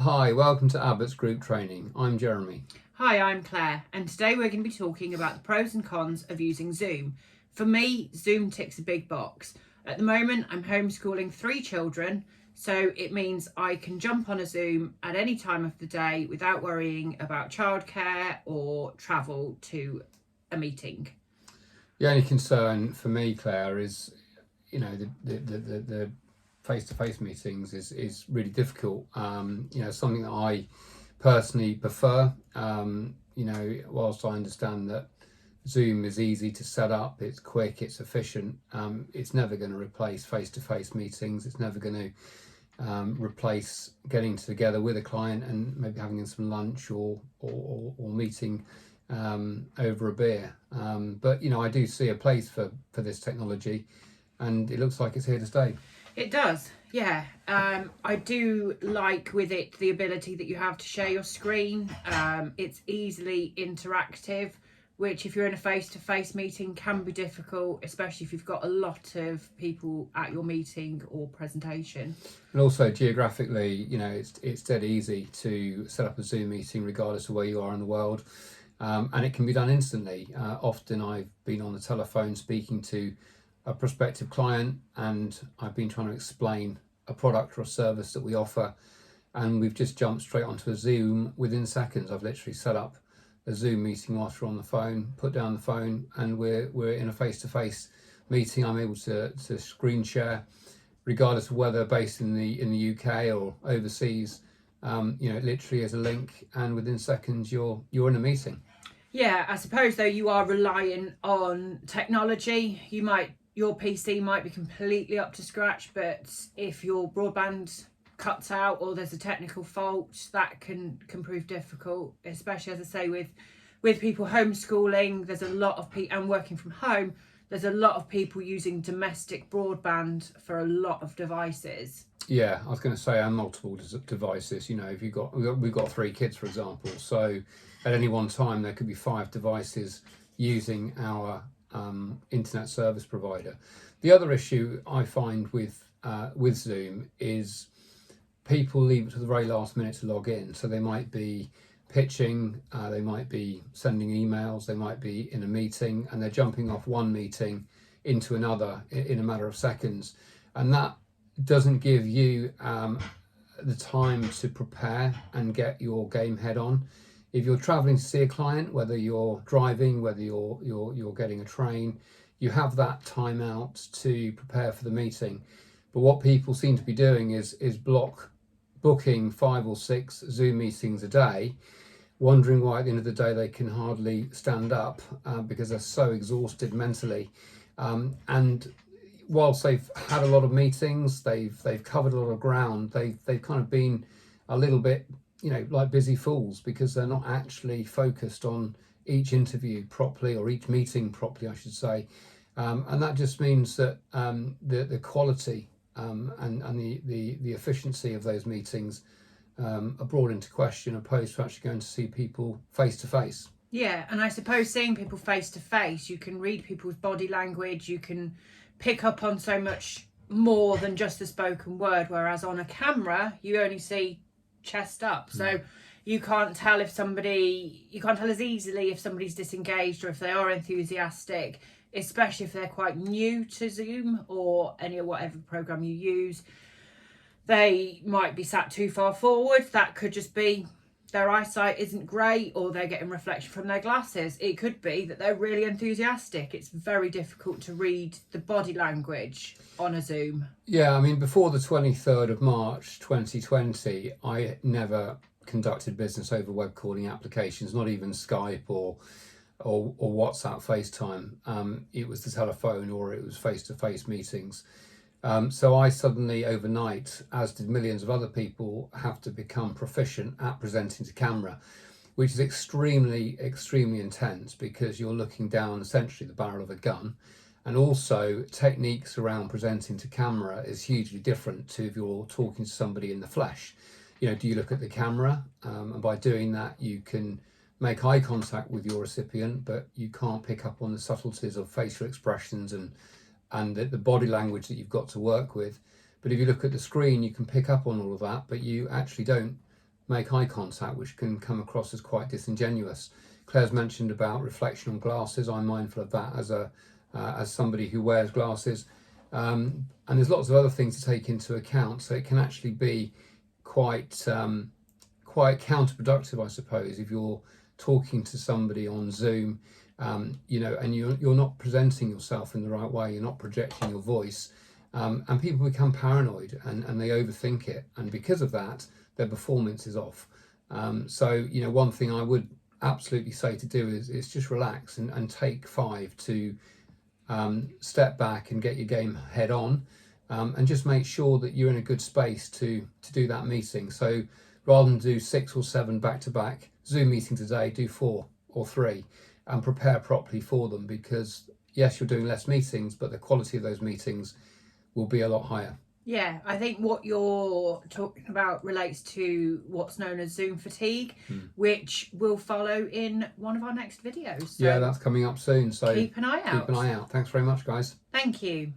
Hi, welcome to Abbott's Group Training. I'm Jeremy. Hi, I'm Claire, and today we're going to be talking about the pros and cons of using Zoom. For me, Zoom ticks a big box. At the moment, I'm homeschooling 3 children, so it means I can jump on a Zoom at any time of the day without worrying about childcare or travel to a meeting. The only concern for me, Claire, is the face-to-face meetings is really difficult. Something that I personally prefer. Whilst I understand that Zoom is easy to set up, it's quick, it's efficient. It's never going to replace face-to-face meetings. It's never going to replace getting together with a client and maybe having some lunch or meeting over a beer. But I do see a place for this technology, and it looks like it's here to stay. It does, yeah. I do like with it the ability that you have to share your screen. It's easily interactive, which if you're in a face-to-face meeting can be difficult, especially if you've got a lot of people at your meeting or presentation. And also geographically, it's dead easy to set up a Zoom meeting regardless of where you are in the world. And it can be done instantly. Often I've been on the telephone speaking to a prospective client, and I've been trying to explain a product or a service that we offer, and we've just jumped straight onto a Zoom within seconds. I've literally set up a Zoom meeting whilst we're on the phone, put down the phone, and we're in a face-to-face meeting. I'm able to screen share, regardless of whether based in the UK or overseas. It literally is a link, and within seconds you're in a meeting. Yeah, I suppose though you are relying on technology. Your PC might be completely up to scratch, but if your broadband cuts out or there's a technical fault, that can prove difficult, especially as I say with people homeschooling. There's a lot of people and working from home. There's a lot of people using domestic broadband for a lot of devices. Yeah, I was going to say, and multiple devices. If we've got 3 kids, for example, so at any one time there could be 5 devices using our internet service provider. The other issue I find with Zoom is people leave it to the very last minute to log in. So they might be pitching, they might be sending emails, they might be in a meeting, and they're jumping off one meeting into another in a matter of seconds, and that doesn't give you the time to prepare and get your game head on. If you're traveling to see a client, whether you're driving, whether you're getting a train, you have that time out to prepare for the meeting. But what people seem to be doing is booking 5 or 6 Zoom meetings a day, wondering why at the end of the day they can hardly stand up because they're so exhausted mentally. And whilst they've had a lot of meetings, they've covered a lot of ground, they've kind of been a little bit, like busy fools, because they're not actually focused on each interview properly, or each meeting properly, I should say. And that just means that the quality and the efficiency of those meetings are brought into question, opposed to actually going to see people face to face. Yeah, and I suppose seeing people face to face, you can read people's body language, you can pick up on so much more than just the spoken word, whereas on a camera you only see chest up. So you can't tell as easily if somebody's disengaged or if they are enthusiastic, especially if they're quite new to Zoom or whatever program you use. They might be sat too far forward. That could just be their eyesight isn't great, or they're getting reflection from their glasses. It could be that they're really enthusiastic. It's very difficult to read the body language on a Zoom. Yeah, I mean, before the 23rd of March 2020, I never conducted business over web calling applications, not even Skype or WhatsApp, FaceTime. It was the telephone, or it was face-to-face meetings. So I suddenly, overnight, as did millions of other people, have to become proficient at presenting to camera, which is extremely, extremely intense, because you're looking down essentially the barrel of a gun. And also techniques around presenting to camera is hugely different to if you're talking to somebody in the flesh. Do you look at the camera? And by doing that, you can make eye contact with your recipient, but you can't pick up on the subtleties of facial expressions and the body language that you've got to work with. But if you look at the screen, you can pick up on all of that, but you actually don't make eye contact, which can come across as quite disingenuous. Claire's mentioned about reflection on glasses. I'm mindful of that as somebody who wears glasses, and there's lots of other things to take into account. So it can actually be quite counterproductive, I suppose, if you're talking to somebody on Zoom, and you're not presenting yourself in the right way. You're not projecting your voice, and people become paranoid and they overthink it, and because of that, their performance is off. So one thing I would absolutely say to do is just relax and take 5 to step back and get your game head on, and just make sure that you're in a good space to do that meeting. So rather than do 6 or 7 back-to-back Zoom meetings a day, do 4 or 3 and prepare properly for them, because yes, you're doing less meetings, but the quality of those meetings will be a lot higher. Yeah, I think what you're talking about relates to what's known as Zoom fatigue, which will follow in one of our next videos. So yeah, that's coming up soon. So keep an eye out. Keep an eye out. Thanks very much, guys. Thank you.